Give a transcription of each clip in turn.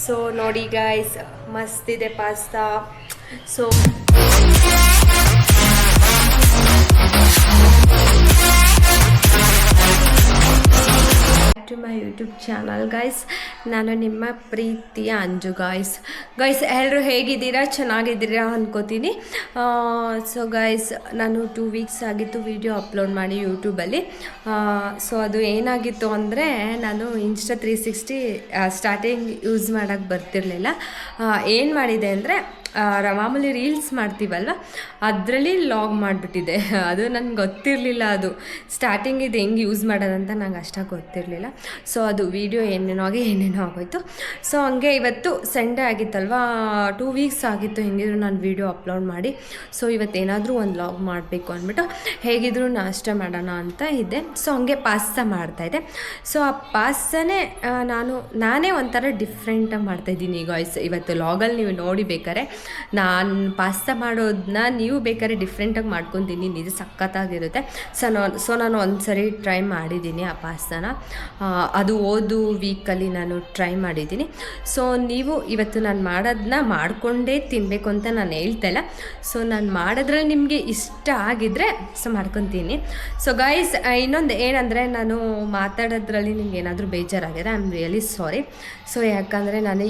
So ನೋಡಿ guys, ಮಸ್ತ್ ಇದೆ pasta. So to my YouTube channel guys, ನಾನು ನಿಮ್ಮ ಪ್ರೀತಿಯ ಅಂಜು ಗೈಸ್ ಎಲ್ಲರೂ ಹೇಗಿದ್ದೀರಾ? ಚೆನ್ನಾಗಿದ್ದೀರಾ ಅನ್ಕೋತೀನಿ. ಸೊ ಗೈಸ್, ನಾನು 2 ವೀಕ್ಸ್ ಆಗಿತ್ತು ವಿಡಿಯೋ ಅಪ್ಲೋಡ್ ಮಾಡಿ ಯೂಟ್ಯೂಬಲ್ಲಿ. ಸೊ ಅದು ಏನಾಗಿತ್ತು ಅಂದರೆ, ನಾನು ಇನ್ಸ್ಟಾ 360 ಸ್ಟಾರ್ಟಿಂಗ್ ಯೂಸ್ ಮಾಡೋಕ್ಕೆ ಬರ್ತಿರಲಿಲ್ಲ. ಏನು ಮಾಡಿದೆ ಅಂದರೆ, ಮಾಮೂಲಿ ರೀಲ್ಸ್ ಮಾಡ್ತೀವಲ್ವ, ಅದರಲ್ಲಿ ಲಾಗ್ ಮಾಡಿಬಿಟ್ಟಿದೆ. ಅದು ನನಗೆ ಗೊತ್ತಿರಲಿಲ್ಲ, ಅದು ಸ್ಟಾರ್ಟಿಂಗ್ ಇದು ಹೆಂಗೆ ಯೂಸ್ ಮಾಡೋದಂತ ನಂಗೆ ಅಷ್ಟಾಗಿ ಗೊತ್ತಿರಲಿಲ್ಲ. ಸೊ ಅದು ವೀಡಿಯೋ ಏನೇನೋ ಆಗೋಯ್ತು. ಸೊ ಹಂಗೆ ಇವತ್ತು ಸಂಡೇ ಆಗಿತ್ತಲ್ವ, 2 ವೀಕ್ಸ್ ಆಗಿತ್ತು ಹೆಂಗಿದ್ರು ನಾನು ವೀಡಿಯೋ ಅಪ್ಲೋಡ್ ಮಾಡಿ. ಸೊ ಇವತ್ತೇನಾದರೂ ಒಂದು ಲಾಗ್ ಮಾಡಬೇಕು ಅಂದ್ಬಿಟ್ಟು ಹೇಗಿದ್ರು ನಾಷ್ಟ ಮಾಡೋಣ ಅಂತ ಇದ್ದೆ. ಸೊ ಹಂಗೆ ಪಾಸ್ತಾ ಮಾಡ್ತಾಯಿದ್ದೆ. ಸೊ ಆ ಪಾಸ್ತಾನೇ ನಾನೇ ಒಂಥರ ಡಿಫ್ರೆಂಟಾಗಿ ಮಾಡ್ತಾಯಿದ್ದೀನಿ ಗಾಯ್ಸ್. ಇವತ್ತು ಲಾಗಲ್ಲಿ ನೀವು ನೋಡಿ ಬೇಕಾರೆ ನಾನು ಪಾಸ್ತಾ ಮಾಡೋದನ್ನ ನೀವು ಬೇಕಾದ್ರೆ ಡಿಫ್ರೆಂಟಾಗಿ ಮಾಡ್ಕೊತೀನಿ, ನಿಜ ಸಖತ್ತಾಗಿರುತ್ತೆ. ಸೊ ನಾನು ಒಂದು ಸರಿ ಟ್ರೈ ಮಾಡಿದ್ದೀನಿ ಆ ಪಾಸ್ತಾನ. ಅದು ಓದು ವೀಕಲ್ಲಿ ನಾನು ಟ್ರೈ ಮಾಡಿದ್ದೀನಿ. ಸೊ ನೀವು ಇವತ್ತು ನಾನು ಮಾಡೋದನ್ನ ಮಾಡಿಕೊಂಡೇ ತಿನ್ನಬೇಕು ಅಂತ ನಾನು ಹೇಳ್ತಾ ಇಲ್ಲ. ಸೊ ನಾನು ಮಾಡೋದ್ರಲ್ಲಿ ನಿಮಗೆ ಇಷ್ಟ ಆಗಿದ್ದರೆ ಸೊ ಮಾಡ್ಕೊತೀನಿ. ಸೊ ಗೈಸ್, ಇನ್ನೊಂದು ಏನಂದರೆ, ನಾನು ಮಾತಾಡೋದ್ರಲ್ಲಿ ನಿಮ್ಗೆ ಏನಾದರೂ ಬೇಜಾರಾಗಿದೆ, I am really sorry. So ಯಾಕಂದರೆ ನಾನು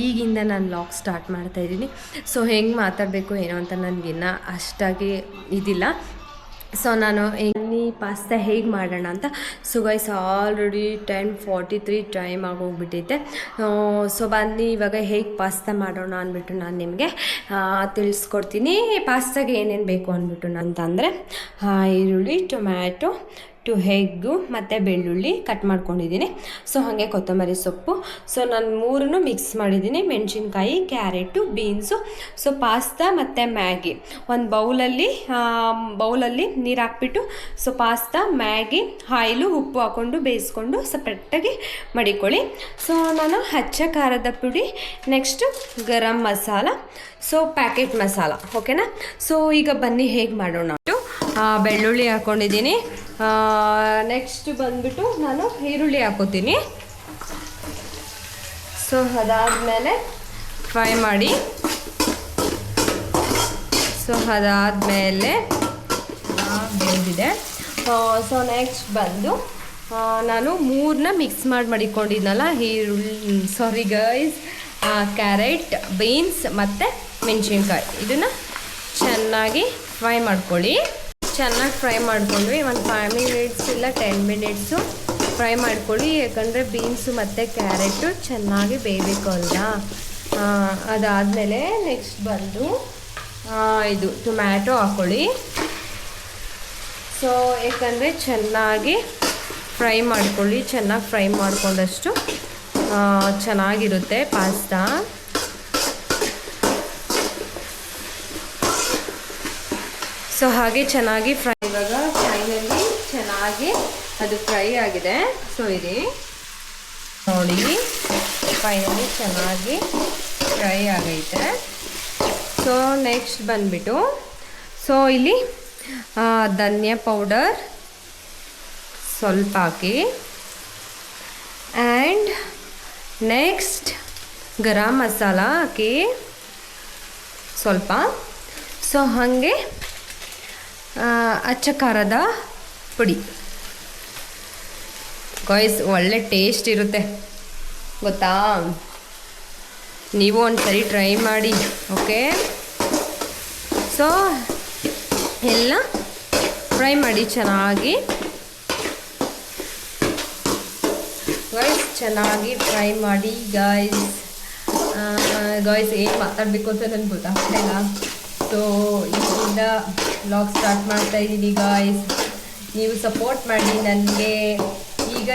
ಈಗಿಂದ ನಾನು ಲಾಗ್ ಸ್ಟಾರ್ಟ್ ಮಾಡ್ತಾಯಿದ್ದೀನಿ. ಸೊ ಹೆಂಗೆ ಮಾತಾಡಬೇಕು ಏನೋ ಅಂತ ನನಗಿನ್ನ ಅಷ್ಟಾಗಿ ಇದಿಲ್ಲ. ಸೊ ನಾನು ಪಾಸ್ತಾ ಹೇಗೆ ಮಾಡೋಣ ಅಂತ. ಸೊ ಗೈಸ್, ಆಲ್ರೆಡಿ 10:43 ಟೈಮ್ ಆಗೋಗ್ಬಿಟ್ಟಿದ್ದೆ. ಸೊ ಬನ್ನಿ ಇವಾಗ ಹೇಗೆ ಪಾಸ್ತಾ ಮಾಡೋಣ ಅಂದ್ಬಿಟ್ಟು ನಾನು ನಿಮಗೆ ತಿಳಿಸ್ಕೊಡ್ತೀನಿ. ಪಾಸ್ತಾಗೆ ಏನೇನು ಬೇಕು ಅಂದ್ಬಿಟ್ಟು ಅಂತಂದರೆ, ಈರುಳ್ಳಿ, ಟೊಮ್ಯಾಟೊ, 2 ಎಗ್ಗು ಮತ್ತು ಬೆಳ್ಳುಳ್ಳಿ ಕಟ್ ಮಾಡ್ಕೊಂಡಿದ್ದೀನಿ. ಸೊ ಹಾಗೆ ಕೊತ್ತಂಬರಿ ಸೊಪ್ಪು. ಸೊ ನಾನು 3 ಮಿಕ್ಸ್ ಮಾಡಿದ್ದೀನಿ. ಮೆಣಸಿನ್ಕಾಯಿ, ಕ್ಯಾರೆಟು, ಬೀನ್ಸು. ಸೊ ಪಾಸ್ತಾ ಮತ್ತು ಮ್ಯಾಗಿ ಒಂದು ಬೌಲಲ್ಲಿ ನೀರು ಹಾಕ್ಬಿಟ್ಟು, ಸೊ ಪಾಸ್ತಾ, ಮ್ಯಾಗಿ, ಆಯಿಲು, ಉಪ್ಪು ಹಾಕ್ಕೊಂಡು ಬೇಯಿಸ್ಕೊಂಡು ಸಪ್ರೇಟಾಗಿ ಮಡಿಕೊಳ್ಳಿ. ಸೊ ನಾನು ಅಚ್ಚ ಖಾರದ ಪುಡಿ, next garam masala, so packet masala, ಓಕೆನಾ. ಸೊ ಈಗ ಬನ್ನಿ ಹೇಗೆ ಮಾಡೋಣ. ಬೆಳ್ಳುಳ್ಳಿ ಹಾಕ್ಕೊಂಡಿದ್ದೀನಿ. ನೆಕ್ಸ್ಟ್ ಬಂದ್ಬಿಟ್ಟು ನಾನು ಈರುಳ್ಳಿ ಹಾಕೋತೀನಿ. ಸೊ ಅದಾದಮೇಲೆ ಫ್ರೈ ಮಾಡಿ. ಸೊ ಅದಾದಮೇಲೆ ಬೆಂದಿದೆ. ಸೊ ನೆಕ್ಸ್ಟ್ ಬಂದು ನಾನು 3 ಮಿಕ್ಸ್ ಮಡಿಕೊಂಡಿದ್ನಲ್ಲ, ಸಾರಿ ಗೈಸ್, ಕ್ಯಾರೆಟ್, ಬೀನ್ಸ್ ಮತ್ತು ಮೆಣಸಿನ್ಕಾಯಿ, ಇದನ್ನು ಚೆನ್ನಾಗಿ ಫ್ರೈ ಮಾಡ್ಕೊಳ್ಳಿ. ಚೆನ್ನಾಗಿ ಫ್ರೈ ಮಾಡ್ಕೊಂಡ್ವಿ. ಒಂದು 5 ಮಿನಿಟ್ಸ್ ಇಲ್ಲ 10 ಮಿನಿಟ್ಸು ಫ್ರೈ ಮಾಡ್ಕೊಳ್ಳಿ. ಯಾಕಂದರೆ ಬೀನ್ಸು ಮತ್ತು ಕ್ಯಾರೆಟು ಚೆನ್ನಾಗಿ ಬೇಯಬೇಕು ಅಲ್ವಾ. ಅದಾದಮೇಲೆ ನೆಕ್ಸ್ಟ್ ಬಂದು ಇದು ಟೊಮ್ಯಾಟೊ ಹಾಕ್ಕೊಳ್ಳಿ. ಸೊ ಯಾಕಂದರೆ ಚೆನ್ನಾಗಿ ಫ್ರೈ ಮಾಡ್ಕೊಳ್ಳಿ. ಚೆನ್ನಾಗಿ ಫ್ರೈ ಮಾಡ್ಕೊಂಡಷ್ಟು ಚೆನ್ನಾಗಿರುತ್ತೆ ಪಾಸ್ತಾ. ಸೊ ಹಾಗೆ ಚೆನ್ನಾಗಿ ಫ್ರೈ, ಇವಾಗ ಫೈನಲಿ ಚೆನ್ನಾಗಿ ಅದು ಫ್ರೈ ಆಗಿದೆ. ಸೊ ಇದೆ ನೋಡಿ, ಫೈನಲಿ ಚೆನ್ನಾಗಿ ಫ್ರೈ ಆಗೈತೆ. ಸೊ ನೆಕ್ಸ್ಟ್ ಬಂದ್ಬಿಟ್ಟು, ಸೊ ಇಲ್ಲಿ ಧನಿಯಾ ಪೌಡರ್ ಸ್ವಲ್ಪ ಹಾಕಿ, ಆ್ಯಂಡ್ ನೆಕ್ಸ್ಟ್ ಗರಂ ಮಸಾಲ ಹಾಕಿ ಸ್ವಲ್ಪ. ಸೊ ಹಾಗೆ ಅಚ್ಚ ಖಾರದ ಪುಡಿ. ಗಾಯ್ಸ್, ಒಳ್ಳೆ ಟೇಸ್ಟ್ ಇರುತ್ತೆ ಗೊತ್ತಾ, ನೀವು ಒಂದು ಸರಿ ಟ್ರೈ ಮಾಡಿ, ಓಕೆ. ಸೊ ಎಲ್ಲ ಫ್ರೈ ಮಾಡಿ ಚೆನ್ನಾಗಿ ಗಾಯ್ಸ್, ಚೆನ್ನಾಗಿ ಫ್ರೈ ಮಾಡಿ ಗಾಯ್ಸ್. ಏನು ಮಾತಾಡಬೇಕು ಅಂತ ನನಗೆ ಗೊತ್ತಾಗ್ತಾಯಿಲ್ಲ. ಸೊ ಇದರಿಂದ ವ್ಲಾಗ್ ಸ್ಟಾರ್ಟ್ ಮಾಡ್ತಾಯಿದ್ದೀನಿ ಗಾಯ್ಸ್. ನೀವು ಸಪೋರ್ಟ್ ಮಾಡಿ ನನಗೆ. ಈಗ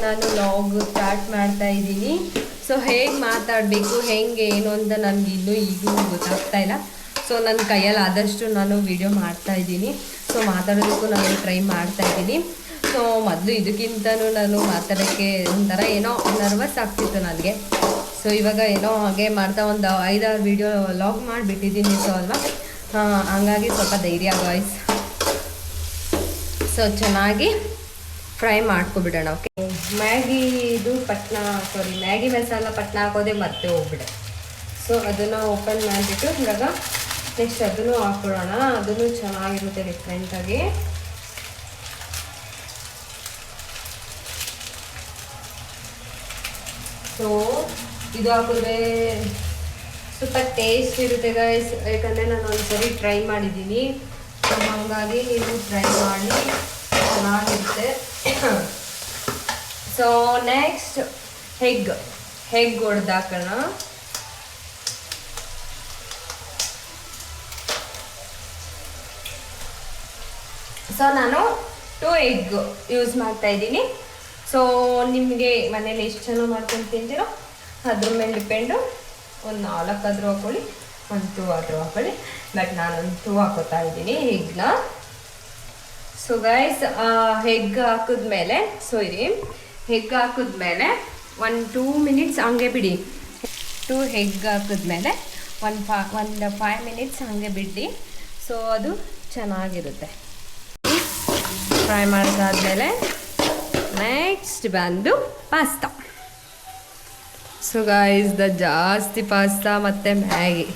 ನಾನು ವ್ಲಾಗ್ ಸ್ಟಾರ್ಟ್ ಮಾಡ್ತಾಯಿದ್ದೀನಿ. ಸೊ ಹೇಗೆ ಮಾತಾಡಬೇಕು, ಹೆಂಗೆ ಏನು ಅಂತ ನನಗೆ ಈಗೂ ಗೊತ್ತಾಗ್ತಾಯಿಲ್ಲ. ಸೊ ನನ್ನ ಕೈಯಲ್ಲಿ ಆದಷ್ಟು ನಾನು ವಿಡಿಯೋ ಮಾಡ್ತಾಯಿದ್ದೀನಿ. ಸೊ ಮಾತಾಡೋದಕ್ಕೂ ನಾನು ಟ್ರೈ ಮಾಡ್ತಾಯಿದ್ದೀನಿ. ಸೊ ಮೊದಲು ಇದಕ್ಕಿಂತನೂ ನಾನು ಮಾತಾಡೋಕ್ಕೆ ಒಂಥರ ಏನೋ ನರ್ವಸ್ ಆಗ್ತಿತ್ತು ನನಗೆ. ಸೊ ಇವಾಗ ಏನೋ ಹಾಗೆ ಮಾಡ್ತಾ ಒಂದು 5-6 ವೀಡಿಯೋ ಲಾಗ್ ಮಾಡಿಬಿಟ್ಟಿದ್ದೀನಿ. ಸೊ ಅಲ್ವಾ, ಹಂಗಾಗಿ ಸ್ವಲ್ಪ ಧೈರ್ಯ ಗಾಯ್ಸ್. ಸೊ ಚೆನ್ನಾಗಿ ಫ್ರೈ ಮಾಡ್ಕೊಬಿಡೋಣ. ಓಕೆ, ಮ್ಯಾಗಿ ಮಸಾಲ ಪಟ್ನ ಹಾಕೋದೆ ಮತ್ತೆ ಹೋಗ್ಬಿಡೆ. ಸೊ ಅದನ್ನು ಓಪನ್ ಮಾಡಿಬಿಟ್ಟು ಇವಾಗ ನೆಕ್ಸ್ಟ್ ಅದನ್ನು ಹಾಕ್ಬಿಡೋಣ. ಅದನ್ನು ಚೆನ್ನಾಗಿರುತ್ತೆ ಡಿಫ್ರೆಂಟಾಗಿ. ಸೊ ಇದು ಹಾಕಿದ್ರೆ ಸ್ವಲ್ಪ ಟೇಸ್ಟ್ ಇರುತ್ತೆ ಗೈಸ್, ಯಾಕಂದರೆ ನಾನು ಒಂದ್ಸರಿ ಟ್ರೈ ಮಾಡಿದ್ದೀನಿ. ಸೊ ಹಾಗಾಗಿ ನೀವು ಟ್ರೈ ಮಾಡಿ, ಚೆನ್ನಾಗಿರುತ್ತೆ. ಸೊ ನೆಕ್ಸ್ಟ್ ಹೆಗ್ ಹೊಡೆದಾಕೋಣ. ಸೊ ನಾನು 2 ಎಗ್ ಯೂಸ್ ಮಾಡ್ತಾ ಇದ್ದೀನಿ. ಸೊ ನಿಮಗೆ ಮನೇಲಿ ಎಷ್ಟು ಜನ ಮಾಡ್ಕೊಂಡು ತಿಂತೀರೋ ಅದ್ರ ಮೇಲೆ ಡಿಪೆಂಡು. ಒಂದು 4 ಆದರೂ ಹಾಕ್ಕೊಳ್ಳಿ, ಒಂದು 2 ಆದರೂ ಹಾಕ್ಕೊಳ್ಳಿ. ಬಟ್ ನಾನೊಂದು 2 ಹಾಕೋತಾ ಇದ್ದೀನಿ ಎಗ್ನ. ಸೊ ಗೈಸ್, ಎಗ್ ಹಾಕಿದ್ಮೇಲೆ ಎಗ್ ಹಾಕಿದ್ಮೇಲೆ 1-2 ಮಿನಿಟ್ಸ್ ಹಂಗೆ ಬಿಡಿ. 2 ಎಗ್ ಹಾಕಿದ್ಮೇಲೆ ಒಂದು 5 ಮಿನಿಟ್ಸ್ ಹಂಗೆ ಬಿಡಿ. ಸೊ ಅದು ಚೆನ್ನಾಗಿರುತ್ತೆ. ಫ್ರೈ ಮಾಡಿದಾದ್ಮೇಲೆ ನೆಕ್ಸ್ಟ್ ಬಂದು ಪಾಸ್ತಾ. ಸೊ ಗೈಸ್, ಜಾಸ್ತಿ ಪಾಸ್ತಾ ಮತ್ತು ಮ್ಯಾಗಿ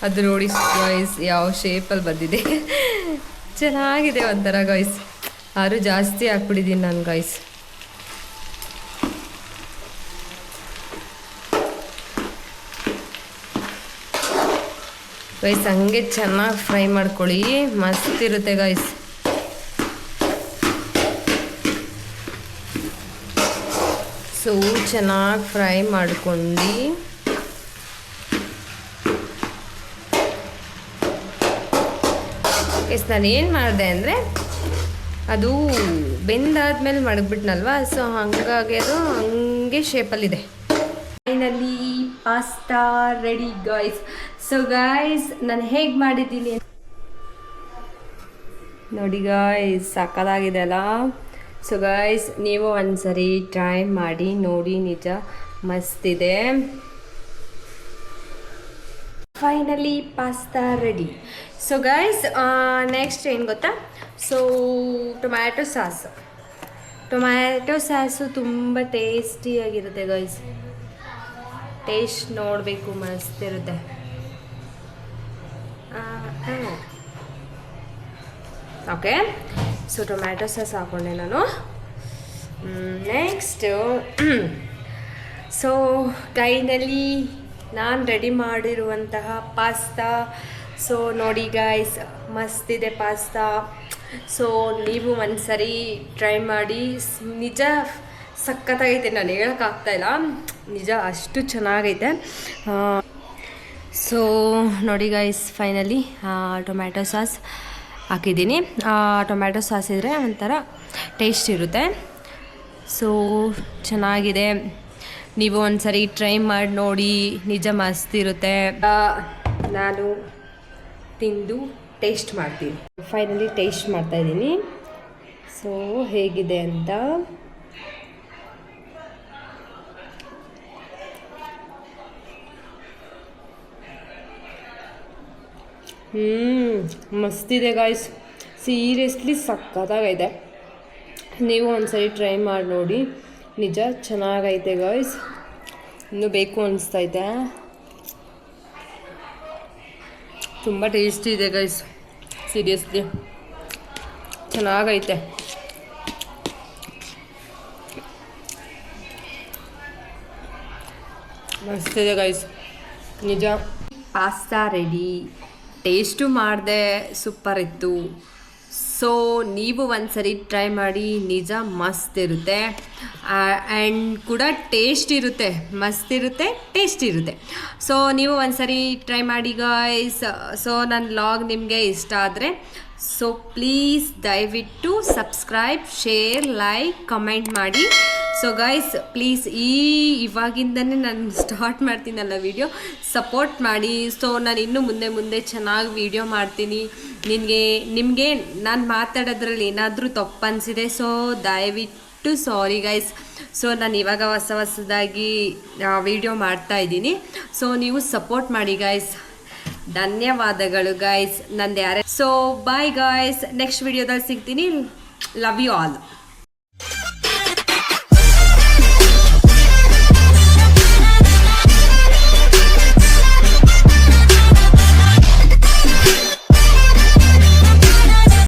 ಅದು ನೋಡಿ ಗೈಸ್ ಯಾವ ಶೇಪಲ್ಲಿ ಬಂದಿದೆ. ಚೆನ್ನಾಗಿದೆ ಒಂಥರ ಗೈಸ್. ಆದರೂ ಜಾಸ್ತಿ ಹಾಕ್ಬಿಟ್ಟಿದ್ದೀನಿ ನಾನು ಗೈಸ್. ಗೈಸ್ ಹಂಗೆ ಚೆನ್ನಾಗಿ ಫ್ರೈ ಮಾಡ್ಕೊಳ್ಳಿ, ಮಸ್ತ್ ಇರುತ್ತೆ ಗೈಸ್. ಸೊ ಚೆನ್ನಾಗಿ ಫ್ರೈ ಮಾಡ್ಕೊಂಡು ನಾನೇನು ಮಾಡಿದೆ ಅಂದರೆ ಅದು ಬೆಂದಾದ್ಮೇಲೆ ಮಡಗ್ಬಿಟ್ನಲ್ವ, ಸೊ ಹಾಗಾಗಿ ಅದು ಹಂಗೆ ಶೇಪಲ್ಲಿದೆ. Finally pasta ready guys. So guys, ನಾನು ಹೇಗೆ ಮಾಡಿದ್ದೀನಿ ನೋಡಿ ಗೈಸ್, ಸಕ್ಕತ್ತಾಗಿದೆ ಅಲ್ಲ. ಸೊ ಗೈಸ್, ನೀವು ಒಂದ್ಸರಿ ಟ್ರೈ ಮಾಡಿ ನೋಡಿ, ನಿಜ ಮಸ್ತಿದೆ. Finally pasta ready. So guys, next ಏನು ಗೊತ್ತಾ? ಸೊ ಟೊಮ್ಯಾಟೊ ಸಾಸು ತುಂಬ ಟೇಸ್ಟಿಯಾಗಿರುತ್ತೆ ಗೈಸ್. ಟೇಸ್ಟ್ ನೋಡಬೇಕು, ಮಸ್ತ್ ಇರುತ್ತೆ. ಓಕೆ, ಸೊ ಟೊಮ್ಯಾಟೊ ಸಾಸ್ ಹಾಕ್ಕೊಂಡೆ ನಾನು. ನೆಕ್ಸ್ಟು ಸೊ ಫೈನಲಿ ನಾನು ರೆಡಿ ಮಾಡಿರುವಂತಹ ಪಾಸ್ತಾ. ಸೊ ನೋಡಿ ಗೈಸ್, ಮಸ್ತಿದೆ ಪಾಸ್ತಾ. ಸೊ ನೀವು ಒಂದ್ಸರಿ ಟ್ರೈ ಮಾಡಿ, ನಿಜ ಸಖತ್ತಾಗೈತೆ. ನಾನು ಹೇಳೋಕ್ಕಾಗ್ತಾಯಿಲ್ಲ, ನಿಜ ಅಷ್ಟು ಚೆನ್ನಾಗೈತೆ. ಸೊ ನೋಡಿ ಗೈಸ್, ಫೈನಲಿ ಟೊಮ್ಯಾಟೊ ಸಾಸ್ ಹಾಕಿದ್ದೀನಿ. ಟೊಮ್ಯಾಟೊ ಸಾಸ್ ಇದ್ದರೆ ಒಂಥರ ಟೇಸ್ಟ್ ಇರುತ್ತೆ. ಸೊ ಚೆನ್ನಾಗಿದೆ, ನೀವು ಒಂದ್ಸರಿ ಟ್ರೈ ಮಾಡಿ ನೋಡಿ, ನಿಜ ಮಸ್ತ್ ಇರುತ್ತೆ. ನಾನು ತಿಂದು ಟೇಸ್ಟ್ ಮಾಡ್ತೀನಿ. ಫೈನಲಿ ಟೇಸ್ಟ್ ಮಾಡ್ತಾಯಿದ್ದೀನಿ. ಸೊ ಹೇಗಿದೆ ಅಂತ. ಮಸ್ತಿದೆ ಗಾಯ್ಸ್, ಸೀರಿಯಸ್ಲಿ ಸಕ್ಕತ್ತಾಗೈತೆ. ನೀವು ಒಂದ್ಸರಿ ಟ್ರೈ ಮಾಡಿ ನೋಡಿ, ನಿಜ ಚೆನ್ನಾಗೈತೆ ಗಾಯ್ಸ್. ಇನ್ನೂ ಬೇಕು ಅನಿಸ್ತೈತೆ. ತುಂಬ ಟೇಸ್ಟಿ ಇದೆ ಗೈಸ್, ಸೀರಿಯಸ್ಲಿ ಚೆನ್ನಾಗೈತೆ. ಮಸ್ತಿದೆ ಗೈಸ್, ನಿಜ. ಪಾಸ್ತಾ ರೆಡಿ, ಟೇಸ್ಟು ಮಾಡಿದೆ, ಸೂಪರ್ ಇತ್ತು. ಸೊ ನೀವು ಒಂದ್ಸರಿ ಟ್ರೈ ಮಾಡಿ, ನಿಜ ಮಸ್ತ್ ಇರುತ್ತೆ. ಆ್ಯಂಡ್ ಕೂಡ ಟೇಸ್ಟ್ ಇರುತ್ತೆ, ಮಸ್ತ್ ಇರುತ್ತೆ, ಟೇಸ್ಟ್ ಇರುತ್ತೆ. ಸೊ ನೀವು ಒಂದ್ಸರಿ ಟ್ರೈ ಮಾಡಿ ಗಾಯ್ಸ್. ಸೊ ನನ್ನ ವ್ಲಾಗ್ ನಿಮಗೆ ಇಷ್ಟ ಆದರೆ ಸೊ ಪ್ಲೀಸ್ ದಯವಿಟ್ಟು ಸಬ್ಸ್ಕ್ರೈಬ್, ಶೇರ್, ಲೈಕ್, ಕಮೆಂಟ್ ಮಾಡಿ. ಸೊ ಗೈಸ್ ಪ್ಲೀಸ್, ಇವಾಗಿಂದನೇ ನಾನು ಸ್ಟಾರ್ಟ್ ಮಾಡ್ತೀನಲ್ಲ ವಿಡಿಯೋ, ಸಪೋರ್ಟ್ ಮಾಡಿ. ಸೊ ನಾನು ಇನ್ನೂ ಮುಂದೆ ಚೆನ್ನಾಗಿ ವಿಡಿಯೋ ಮಾಡ್ತೀನಿ. ನಿಮಗೆ ನಾನು ಮಾತಾಡೋದ್ರಲ್ಲಿ ಏನಾದರೂ ತಪ್ಪು ಅನಿಸಿದೆ ಸೊ ದಯವಿಟ್ಟು ಸಾರಿ ಗೈಸ್. ಸೊ ನಾನು ಇವಾಗ ಹೊಸದಾಗಿ ವಿಡಿಯೋ ಮಾಡ್ತಾಯಿದ್ದೀನಿ. ಸೊ ನೀವು ಸಪೋರ್ಟ್ ಮಾಡಿ ಗೈಸ್. ಧನ್ಯವಾದಗಳು ಗೈಸ್. ನಂದು ಯಾರೇ. ಸೊ ಬಾಯ್ ಗಾಯ್ಸ್, ನೆಕ್ಸ್ಟ್ ವಿಡಿಯೋದಲ್ಲಿ ಸಿಗ್ತೀನಿ. Love you all.